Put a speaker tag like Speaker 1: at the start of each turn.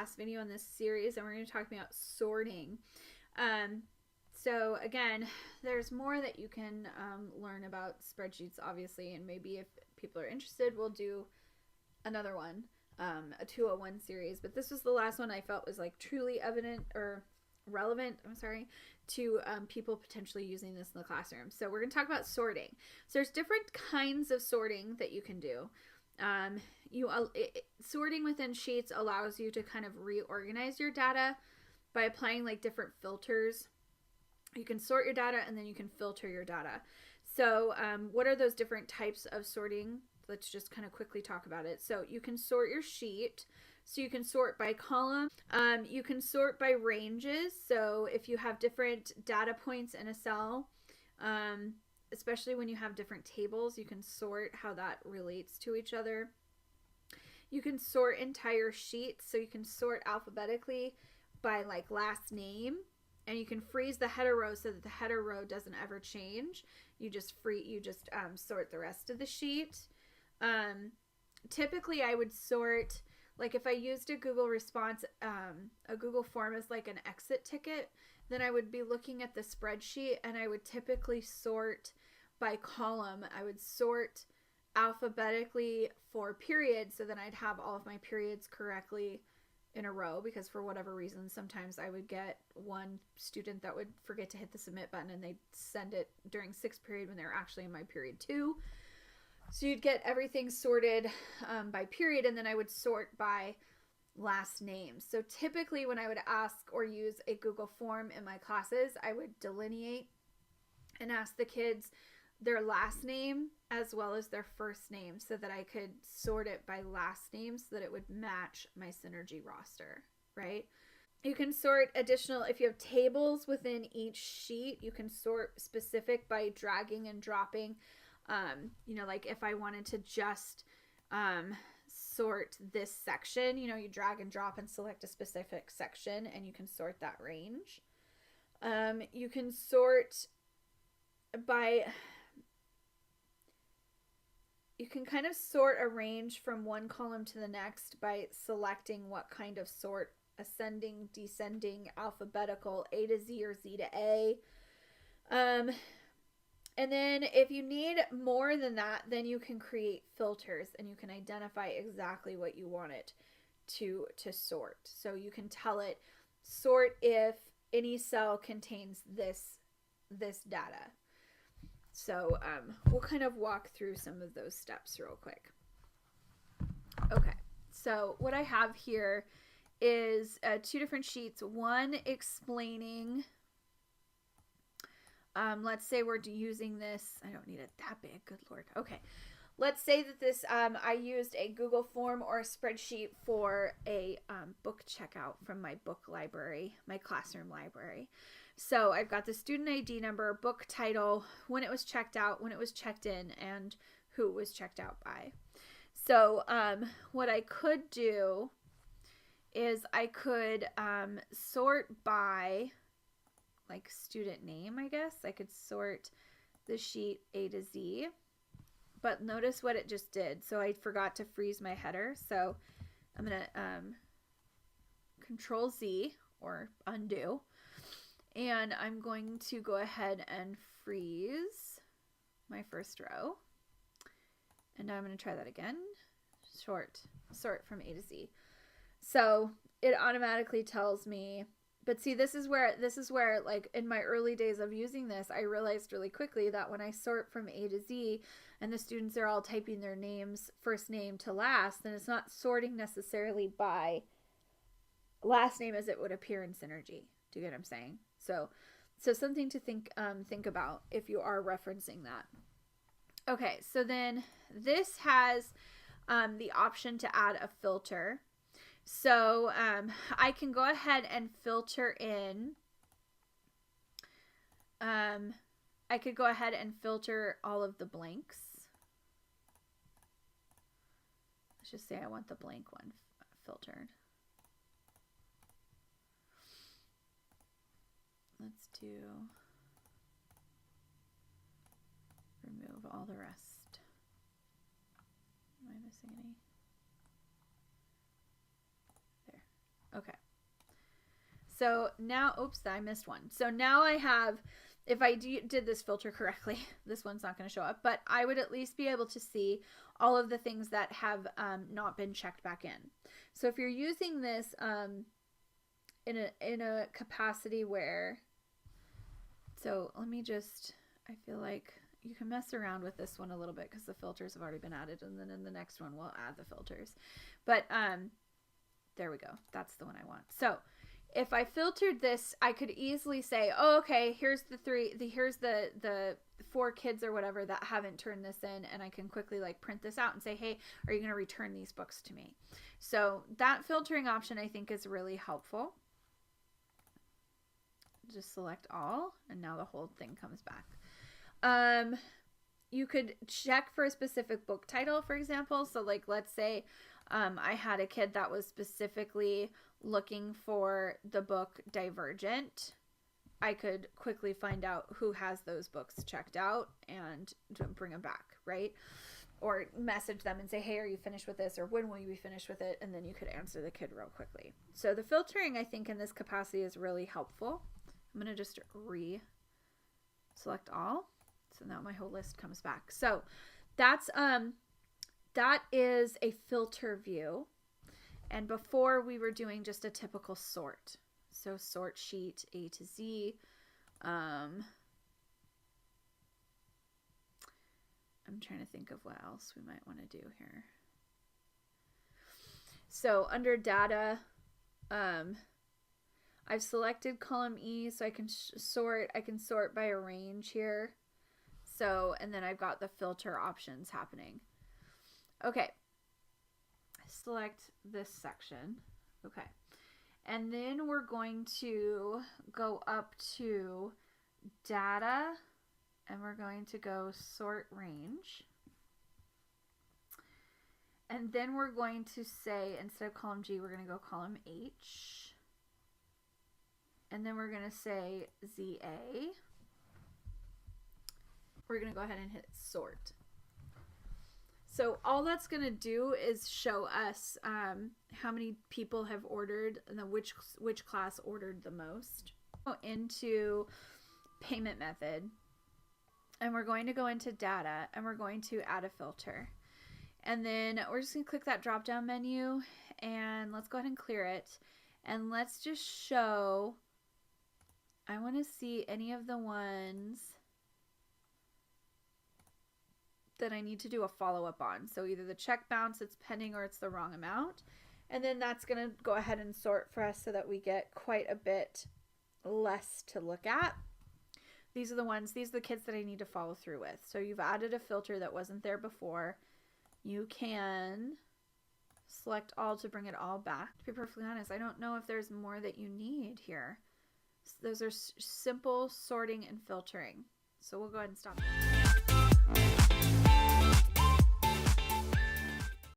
Speaker 1: last video in this series, and we're going to talk about sorting. So again, there's more that you can learn about spreadsheets, obviously, and maybe if people are interested, we'll do another one, a 201 series. But this was the last one I felt was like truly relevant, to people potentially using this in the classroom. So we're going to talk about sorting. So there's different kinds of sorting that you can do. Sorting within sheets allows you to kind of reorganize your data by applying like different filters. You can sort your data and then you can filter your data. So what are those different types of sorting? Let's just kind of quickly talk about it. So you can sort your sheet. So you can sort by column. You can sort by ranges. So if you have different data points in a cell, especially when you have different tables, you can sort how that relates to each other. You can sort entire sheets. So you can sort alphabetically by like last name. And you can freeze the header row so that the header row doesn't ever change. You just sort the rest of the sheet. Typically I would sort, like if I used a Google response, a Google form as like an exit ticket, then I would be looking at the spreadsheet and I would typically sort by column. I would sort alphabetically for periods, so then I'd have all of my periods correctly in a row, because for whatever reason, sometimes I would get one student that would forget to hit the submit button and they'd send it during sixth period when they're actually in my period 2. So you'd get everything sorted by period, and then I would sort by last name. So typically when I would ask or use a Google form in my classes, I would delineate and ask the kids their last name as well as their first name so that I could sort it by last name so that it would match my Synergy roster, right? You can sort additional, if you have tables within each sheet, you can sort specific by dragging and dropping. Like if I wanted to just sort this section, you drag and drop and select a specific section and you can sort that range. You can sort by... You can kind of sort a range from one column to the next by selecting what kind of sort: ascending, descending, alphabetical, A to Z or Z to A. And then if you need more than that, then you can create filters and you can identify exactly what you want it to sort. So you can tell it, sort if any cell contains this data. So we'll kind of walk through some of those steps real quick. Okay, so what I have here is 2 different sheets. One explaining, let's say we're using this, I don't need it that big, good Lord. Okay, let's say that this, I used a Google form or a spreadsheet for a book checkout from my book library, my classroom library. So I've got the student ID number, book title, when it was checked out, when it was checked in, and who it was checked out by. So what I could do is I could sort by like student name, I guess. I could sort the sheet A to Z. But notice what it just did. So I forgot to freeze my header. So I'm going to Control Z or undo. And I'm going to go ahead and freeze my first row. And now I'm going to try that again. Sort from A to Z. So it automatically tells me, but see, this is where like in my early days of using this, I realized really quickly that when I sort from A to Z and the students are all typing their names, first name to last, then it's not sorting necessarily by last name as it would appear in Synergy. Do you get what I'm saying? So something to think about if you are referencing that. Okay, so then this has the option to add a filter. So I can go ahead and filter in. I could go ahead and filter all of the blanks. Let's just say I want the blank one filtered. Let's do remove all the rest. Am I missing any? There. Okay. So now, oops, I missed one. So now I have, if I did this filter correctly, this one's not going to show up, but I would at least be able to see all of the things that have not been checked back in. So if you're using this in a capacity where, so let me just, I feel like you can mess around with this one a little bit because the filters have already been added, and then in the next one we'll add the filters. But there we go. That's the one I want. So if I filtered this, I could easily say, oh, okay, here's the 4 kids or whatever that haven't turned this in, and I can quickly like print this out and say, hey, are you going to return these books to me? So that filtering option I think is really helpful. Just select all, and now the whole thing comes back. You could check for a specific book title, for example. So like, let's say I had a kid that was specifically looking for the book Divergent. I could quickly find out who has those books checked out and bring them back, right? Or message them and say, hey, are you finished with this? Or when will you be finished with it? And then you could answer the kid real quickly. So the filtering, I think, in this capacity is really helpful. I'm going to just select all. So now my whole list comes back. So that's that is a filter view. And before we were doing just a typical sort. So sort sheet A to Z. I'm trying to think of what else we might want to do here. So under data, I've selected column E, so I can sort. I can sort by a range here. So, and then I've got the filter options happening. Okay. Select this section. Okay. And then we're going to go up to data, and we're going to go sort range. And then we're going to say, instead of column G, we're going to go column H. And then we're going to say ZA. We're going to go ahead and hit sort. So all that's going to do is show us how many people have ordered and then which class ordered the most. Go into payment method, and we're going to go into data, and we're going to add a filter. And then we're just going to click that drop down menu, and let's go ahead and clear it. And let's just show, I want to see any of the ones that I need to do a follow-up on. So either the check bounce, it's pending, or it's the wrong amount. And then that's going to go ahead and sort for us so that we get quite a bit less to look at. These are the kids that I need to follow through with. So you've added a filter that wasn't there before. You can select all to bring it all back. To be perfectly honest, I don't know if there's more that you need here. Those are simple sorting and filtering. So we'll go ahead and stop.